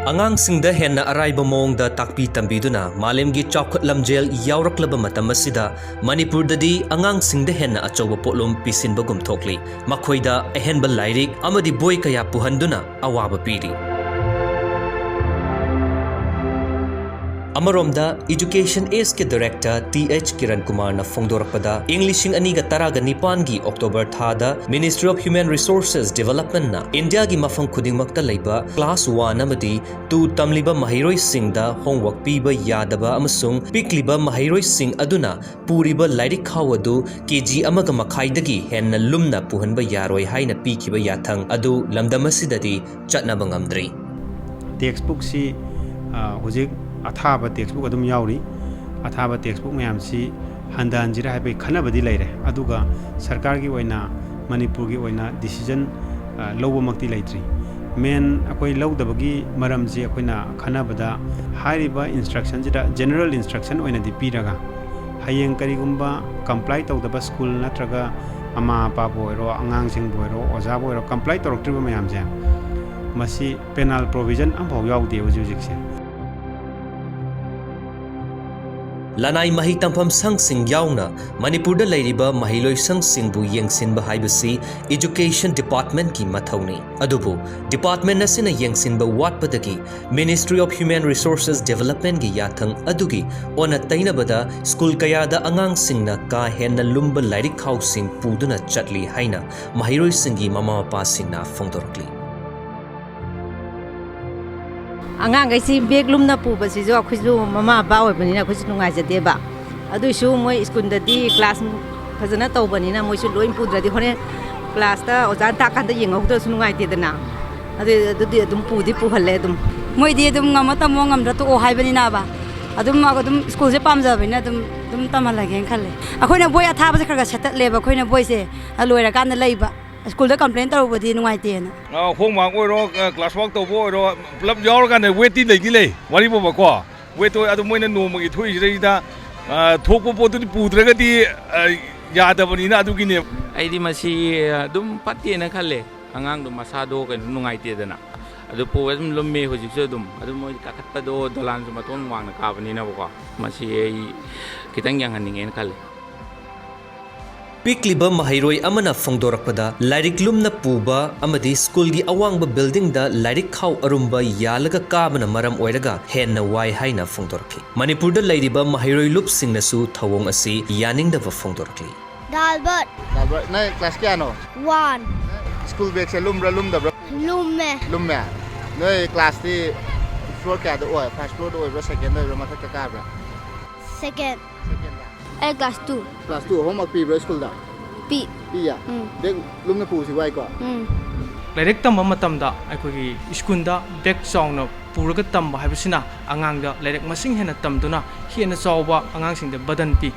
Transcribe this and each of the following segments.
ꯑꯉꯥꯡꯁꯤꯡꯗ ꯍꯦꯟꯅ ꯑꯔꯥꯏꯕ ꯃꯑꯣꯡꯗ ꯇꯥꯛꯄꯤ ꯇꯝꯕꯤꯗꯨꯅ ꯃꯥꯂꯦꯝꯒꯤ ꯆꯥꯎꯈꯠ ꯂꯝꯖꯦꯜ ꯌꯥꯎꯔꯛꯂꯕ ꯃꯇꯝ ꯑꯁꯤꯗ ꯃꯅꯤꯄꯨꯔꯗꯗꯤ ꯑꯉꯥꯡꯁꯤꯡꯗ ꯍꯦꯟꯅ ꯑꯆꯧꯕ ꯄꯣꯠꯂꯨꯝ ꯄꯤꯁꯤꯟꯕꯒꯨꯝ ꯊꯣꯛꯂꯤ ꯃꯈꯣꯏꯗ ꯑꯍꯦꯟꯕ ꯂꯥꯏꯔꯤꯛ ꯑꯃꯗꯤ ꯕꯣꯏ ꯀꯌꯥ ꯄꯨꯍꯟꯗꯨꯅ ꯑꯋꯥꯕ ꯄꯤꯔꯤ ꯑꯃꯔꯣꯝꯗ Education Ace Director T.H. Kirankumar ꯐꯣꯡꯗꯣꯔꯛꯄꯗ ꯏꯪ 2019ꯒꯤ ꯑꯣꯛꯇꯣꯕꯔ ꯊꯥꯗ Ministry of Human Resources Developmentꯅ ꯏꯟꯗꯤꯌꯥꯒꯤ ꯃꯐꯝ ꯈꯨꯗꯤꯡꯃꯛꯇ ꯂꯩꯕ ꯀ꯭ꯂꯥꯁ 1 ꯑꯃꯗꯤ 2 ꯇꯝꯂꯤꯕ ꯃꯍꯩꯔꯣꯏꯁꯤꯡꯗ ꯍꯣꯝꯋꯔꯛ ꯄꯤꯕ ꯌꯥꯗꯕ ꯑꯃꯁꯨꯡ ꯄꯤꯛꯂꯤꯕ ꯃꯍꯩꯔꯣꯏꯁꯤꯡ ꯑꯗꯨꯅ ꯄꯨꯔꯤꯕ ꯂꯥꯏꯔꯤꯛ ꯈꯥꯎ ꯑꯗꯨ KG 1.5ꯗꯒꯤ ꯍꯦꯟꯅ ꯂꯨꯝꯅ ꯄꯨꯍꯟꯕ ꯌꯥꯔꯣꯏ ꯍꯥꯏꯅ ꯄꯤꯈꯤꯕ ꯌꯥꯊꯪ ꯑꯗꯨ ꯂꯝꯗꯝ ꯑꯁꯤꯗꯗꯤ ꯆꯠꯅꯕ ꯉꯝꯗ꯭ꯔꯤ ꯇꯦꯛꯁꯕꯨꯛꯁꯤ ꯍꯧꯖꯤꯛ ꯑꯊꯥꯕ ꯇꯦꯛꯁꯕꯨꯛ ꯑꯗꯨꯝ ꯌꯥꯎꯔꯤ ꯑꯊꯥꯕ ꯇꯦꯛꯁꯕꯨꯛ ꯃꯌꯥꯝꯁꯤ ꯍꯟꯊꯍꯟꯁꯤꯔꯥ ꯍꯥꯏꯕꯒꯤ ꯈꯟꯅꯕꯗꯤ ꯂꯩꯔꯦ ꯑꯗꯨꯒ ꯁꯔꯀꯥꯔꯒꯤ ꯑꯣꯏꯅ ꯃꯅꯤꯄꯨꯔꯒꯤ ꯑꯣꯏꯅ ꯗꯤꯁꯤꯖꯟ ꯂꯧꯕꯃꯛꯇꯤ ꯂꯩꯇ꯭ꯔꯤ ꯃꯦꯟ ꯑꯩꯈꯣꯏ ꯂꯧꯗꯕꯒꯤ ꯃꯔꯝꯁꯤ ꯑꯩꯈꯣꯏꯅ ꯈꯟꯅꯕꯗ ꯍꯥꯏꯔꯤꯕ ꯏꯟꯁꯇ꯭ꯔꯛꯁꯟꯁꯤꯗ ꯖꯦꯅꯔꯦꯜ ꯏꯟꯁꯇ꯭ꯔꯛꯁꯟ ꯑꯣꯏꯅꯗꯤ ꯄꯤꯔꯒ ꯍꯌꯦꯡ ꯀꯔꯤꯒꯨꯝꯕ ꯀꯝꯄ꯭ꯂꯥꯏ ꯇꯧꯗꯕ ꯁ꯭ꯀꯨꯜ ꯅꯠꯇ꯭ꯔꯒ ꯃꯃꯥ ꯃꯄꯥꯕꯨ ꯑꯣꯏꯔꯣ ꯑꯉꯥꯡꯁꯤꯡꯕꯨ ꯑꯣꯏꯔꯣ ꯑꯣꯖꯥꯕꯨ ꯑꯣꯏꯔꯣ ꯀꯝꯄ꯭ꯂꯥꯏ ꯇꯧꯔꯛꯇ꯭ꯔꯤꯕ ꯃꯌꯥꯝꯁꯦ ꯃꯁꯤ ꯄꯦꯅꯥꯜ ꯄ꯭ꯔꯣꯚꯤꯖꯟ ꯑꯃꯐꯥꯎ ꯌꯥꯎꯗꯦ ꯍꯧꯖꯤꯛꯁꯦ ꯂꯅꯥꯏ ꯃꯍꯩ ꯇꯝꯐꯝ ꯁꯪꯁꯤꯡ ꯌꯥꯎꯅ ꯃꯅꯤꯄꯨꯔꯗ ꯂꯩꯔꯤꯕ ꯃꯍꯩꯂꯣꯏꯁꯪꯁꯤꯡꯕꯨ ꯌꯦꯡꯁꯤꯟꯕ ꯍꯥꯏꯕꯁꯤ ꯏꯗꯨꯀꯦꯁꯟ ꯗꯤꯄꯥꯔꯠꯃꯦꯟꯠꯀꯤ ꯃꯊꯧꯅꯤ ꯑꯗꯨꯕꯨ ꯗꯤꯄꯥꯔꯠꯃꯦꯟꯠ ꯑꯁꯤꯅ ꯌꯦꯡꯁꯤꯟꯕ ꯋꯥꯠꯄꯗꯒꯤ ꯃꯤꯅꯤꯁꯇ꯭ꯔꯤ ꯑꯣꯐ ꯍ꯭ꯌꯨꯃꯦꯟ ꯔꯤꯁꯣꯔꯁꯦꯁ ꯗꯦꯚꯦꯂꯞꯃꯦꯟꯠꯀꯤ ꯌꯥꯊꯪ ꯑꯗꯨꯒꯤ ꯑꯣꯟꯅ ꯇꯩꯅꯕꯗ ꯁ꯭ꯀꯨꯜ ꯀꯌꯥꯗ ꯑꯉꯥꯡꯁꯤꯡꯅ ꯀꯥ ꯍꯦꯟꯅ ꯂꯨꯝꯕ ꯂꯥꯏꯔꯤꯛ ꯈꯥꯎꯁꯤꯡ ꯄꯨꯗꯨꯅ ꯆꯠꯂꯤ ꯍꯥꯏꯅ ꯃꯍꯩꯔꯣꯏꯁꯤꯡꯒꯤ ꯃꯃꯥ ꯃꯄꯥꯁꯤꯡꯅ ꯐꯣꯡꯗꯣꯔꯛꯂꯤ ꯑꯉꯥꯡꯈꯩꯁꯤ ꯕꯦꯛ ꯂꯨꯝꯅ ꯄꯨꯕꯁꯤꯁꯨ ꯑꯩꯈꯣꯏꯁꯨ ꯃꯃꯥ ꯃꯄꯥ ꯑꯣꯏꯕꯅꯤꯅ ꯑꯩꯈꯣꯏꯁꯨ ꯅꯨꯡꯉꯥꯏꯖꯗꯦꯕ ꯑꯗꯨꯏꯁꯨ ꯃꯣꯏ ꯁ꯭ꯀꯨꯜꯗꯗꯤ ꯀ꯭ꯂꯥꯁ ꯐꯖꯅ ꯇꯧꯕꯅꯤꯅ ꯃꯣꯏꯁꯨ ꯂꯣꯏ ꯄꯨꯗ꯭ꯔꯗꯤ ꯍꯣꯔꯦꯟ ꯀ꯭ꯂꯥꯁꯇ ꯑꯣꯖꯥꯅ ꯇꯥꯛꯀꯥꯟꯗ ꯌꯦꯡꯍꯧꯗ꯭ꯔꯁꯨ ꯅꯨꯡꯉꯥꯏꯇꯦꯗꯅ ꯑꯗꯨꯗꯤ ꯑꯗꯨꯝ ꯄꯨꯍꯜꯂꯦ ꯑꯗꯨꯝ ꯃꯣꯏꯗꯤ ꯑꯗꯨꯝ ꯉꯝꯃ ꯇꯝꯃꯣ ꯉꯝꯗ꯭ꯔ ꯇꯣꯛꯑꯣ ꯍꯥꯏꯕꯅꯤꯅꯕ ꯑꯗꯨꯝ ꯁ꯭ꯀꯨꯜꯁꯦ ꯄꯥꯝꯖꯕꯅꯤꯅ ꯑꯗꯨꯝ ꯇꯝꯍꯜꯂꯒꯦꯅ ꯈꯜꯂꯦ ꯑꯩꯈꯣꯏꯅ ꯕꯣꯏ ꯑꯊꯥꯕꯁꯦ ꯈꯔ ꯁꯦꯠꯇꯠꯂꯦꯕ ꯑꯩꯈꯣꯏꯅ ꯕꯣꯏꯁꯦ ꯂꯣꯏꯔꯀꯥꯟꯗ ꯂꯩꯕ ꯁ꯭ꯀꯨꯜꯗ ꯀꯝꯄ꯭ꯂꯦꯟ ꯇꯧꯔꯨꯕꯗꯤ ꯅꯨꯡꯉꯥꯏꯇꯦꯅ ꯍꯣꯝꯋꯥꯔꯛ ꯑꯣꯏꯔꯣ ꯀ꯭ꯂꯥꯁ ꯋꯥꯔꯛ ꯇꯧꯕ ꯑꯣꯏꯔꯣ ꯄꯨꯂꯞ ꯌꯥꯎꯔꯀꯥꯟꯗ ꯋꯦꯠꯇꯤ ꯂꯩ ꯋꯥꯔꯤ ꯕꯣꯕꯀꯣ ꯋꯦꯠꯇꯣ ꯑꯗꯨ ꯃꯣꯏꯅ ꯅꯣꯡꯃꯒꯤ ꯊꯣꯛꯏꯁꯤꯗꯩꯗ ꯊꯣꯛꯄ ꯄꯣꯠꯇꯨꯗꯤ ꯄꯨꯗ꯭ꯔꯒꯗꯤ ꯌꯥꯗꯕꯅꯤꯅ ꯑꯗꯨꯒꯤꯅꯦ ꯑꯩꯗꯤ ꯃꯁꯤ ꯑꯗꯨꯝ ꯐꯠꯇꯦꯅ ꯈꯜꯂꯦ ꯑꯉꯥꯡꯗꯣ ꯃꯁꯥꯗꯣ ꯀꯩꯅꯣ ꯅꯨꯡꯉꯥꯏꯇꯦꯗꯅ ꯑꯗꯨ ꯄꯨꯕ ꯑꯗꯨꯝ ꯂꯨꯝꯃꯦ ꯍꯧꯖꯤꯛꯁꯨ ꯑꯗꯨꯝ ꯃꯣꯏ ꯀꯥꯈꯠꯄꯗꯣ ꯗꯣꯂꯥꯟꯁꯨ ꯃꯇꯣꯟ ꯋꯥꯡꯅ ꯀꯥꯕꯅꯤꯅꯕꯀꯣ ꯃꯁꯤ ꯑꯩ ꯈꯤꯇꯪ ꯌꯦꯡꯍꯟꯅꯤꯡꯉꯦꯅ ꯈꯜꯂꯦ ꯄꯤꯛꯂꯤꯕ ꯃꯍꯩꯔꯣꯏ ꯑꯃꯅ ꯐꯣꯡꯗꯣꯔꯛꯄꯗ ꯂꯥꯏꯔꯤꯛ ꯂꯨꯝꯅ ꯄꯨꯕ ꯑꯃꯗꯤ ꯁ꯭ꯀꯨꯜꯒꯤ ꯑꯋꯥꯡꯕ ꯕꯤꯜꯗꯤꯡꯗ ꯂꯥꯏꯔꯤꯛ ꯈꯥꯎ ꯑꯔꯨꯝꯕ ꯌꯥꯜꯂꯒ ꯀꯥꯕꯅ ꯃꯔꯝ ꯑꯣꯏꯔꯒ ꯍꯦꯟꯅ ꯋꯥꯏ ꯍꯥꯏꯅ ꯐꯣꯡꯗꯣꯔꯛꯈꯤ ꯃꯅꯤꯄꯨꯔꯗ ꯂꯩꯔꯤꯕ ꯃꯍꯩꯔꯣꯏ ꯂꯨꯞꯁꯤꯡꯅꯁꯨ ꯊꯧꯑꯣꯡ ꯑꯁꯤ ꯌꯥꯅꯤꯡꯗꯕ ꯐꯣꯡꯗꯣꯔꯛꯂꯤ Dalbert. ꯅꯪ ꯀ꯭ꯂꯥꯁ ꯀꯌꯥꯅꯣ 1. School ꯕꯦꯒꯁꯦ ꯂꯨꯝꯕ꯭ꯔꯥ ꯂꯨꯝꯗꯕ꯭ꯔꯥ Lumme. ꯂꯨꯝꯃꯦ ꯅꯣꯏ ꯀ꯭ꯂꯥꯁꯇꯤ ꯐ꯭ꯂꯣꯔ ꯀꯌꯥꯗ ꯑꯣꯏ ꯐꯥꯔꯁ ꯐ꯭ꯂꯣꯔꯗ ꯑꯣꯏꯕ꯭ꯔꯥ ꯁꯦꯀꯦꯟꯗ ꯑꯣꯏꯕ꯭ꯔꯥ ꯃꯊꯛꯇ ꯀꯥꯕ꯭ꯔꯥ 2nd. Second Class 2. Class 2 homework ꯄꯤꯕ꯭ꯔꯥ ꯁ꯭ꯀꯨꯜꯗ P. ꯄꯤꯌꯥ ꯕꯦꯒ ꯂꯨꯝꯅ ꯄꯨꯕꯁꯤ ꯋꯥꯏꯀꯣ ꯂꯥꯏꯔꯤꯛ ꯇꯝꯕ ꯃꯇꯝꯗ ꯑꯩꯈꯣꯏꯒꯤ ꯁ꯭ꯀꯨꯜꯗ ꯕꯦꯒ ꯆꯥꯎꯅ ꯄꯨꯔꯒ ꯇꯝꯕ ꯍꯥꯏꯕꯁꯤꯅ ꯑꯉꯥꯡꯗ ꯂꯥꯏꯔꯤꯛ ꯃꯁꯤꯡ ꯍꯦꯟꯅ ꯇꯝꯗꯨꯅ ꯍꯦꯟꯅ ꯆꯥꯎꯕ ꯑꯉꯥꯡꯁꯤꯡꯗ ꯕꯔꯗꯟ ꯄꯤ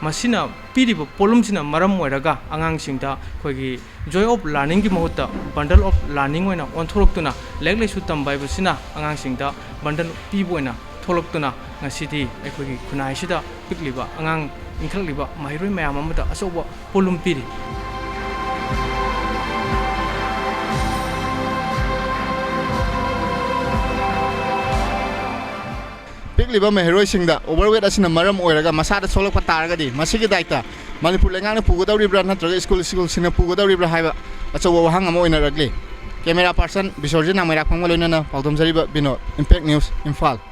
ꯃꯁꯤꯅ ꯄꯤꯔꯤꯕ ꯄꯣꯠꯂꯨꯝꯁꯤꯅ ꯃꯔꯝ ꯑꯣꯏꯔꯒ ꯑꯉꯥꯡꯁꯤꯡꯗ ꯑꯩꯈꯣꯏꯒꯤ ꯖꯣꯏ ꯑꯣꯐ ꯂꯥꯔꯅꯤꯡꯒꯤ ꯃꯍꯨꯠꯇ ꯕꯟꯗꯜ ꯑꯣꯐ ꯂꯥꯔꯅꯤꯡ ꯑꯣꯏꯅ ꯑꯣꯟꯊꯣꯔꯛꯇꯨꯅ ꯂꯥꯏꯔꯤꯛ ꯂꯥꯏꯁꯨ ꯇꯝꯕ ꯍꯥꯏꯕꯁꯤꯅ ꯑꯉꯥꯡꯁꯤꯡꯗ ꯕꯟꯗꯜ ꯄꯤꯕ ꯑꯣꯏꯅ ꯊꯣꯛꯂꯛꯇꯨꯅ ꯉꯁꯤꯗꯤ ꯑꯩꯈꯣꯏꯒꯤ ꯈꯨꯟꯅꯥꯏꯁꯤꯗ ꯄꯤꯛꯂꯤꯕ ꯑꯉꯥꯡ ꯏꯟꯈꯠꯂꯛꯂꯤꯕ ꯃꯍꯩꯔꯣꯏ ꯃꯌꯥꯝ ꯑꯃꯗ ꯑꯆꯧꯕ ꯄꯣꯠꯂꯨꯝ ꯄꯤꯔꯤ ꯄꯤꯛꯂꯤꯕ ꯃꯍꯩꯔꯣꯏꯁꯤꯡꯗ ꯑꯣꯚꯔꯋꯦꯠ ꯑꯁꯤꯅ ꯃꯔꯝ ꯑꯣꯏꯔꯒ ꯃꯁꯥꯗ ꯁꯣꯛꯂꯛꯄ ꯇꯥꯔꯒꯗꯤ ꯃꯁꯤꯒꯤ ꯗꯥꯏꯇ ꯃꯅꯤꯄꯨꯔ ꯂꯩꯉꯥꯛꯅ ꯄꯨꯒꯗꯧꯔꯤꯕ꯭ꯔꯥ ꯅꯠꯇ꯭ꯔꯒ ꯁ꯭ꯀꯨꯜꯁꯤꯡꯅ ꯄꯨꯒꯗꯧꯔꯤꯕ꯭ꯔꯥ ꯍꯥꯏꯕ ꯑꯆꯧꯕ ꯋꯥꯍꯪ ꯑꯃ ꯑꯣꯏꯅꯔꯛꯂꯤ ꯀꯦꯃꯦꯔꯥ ꯄꯥꯔꯁꯟ ꯕꯤꯁꯣꯔꯖꯤꯠ ꯅꯥꯃꯩꯔꯥꯛꯐꯝꯒ ꯂꯣꯏꯅꯅ ꯄꯥꯎꯗꯝꯖꯔꯤꯕ ꯕꯤꯅꯣꯗ ꯏꯝꯄꯦꯛ ꯅ꯭ꯌꯨꯁ ꯏꯝꯐꯥꯜ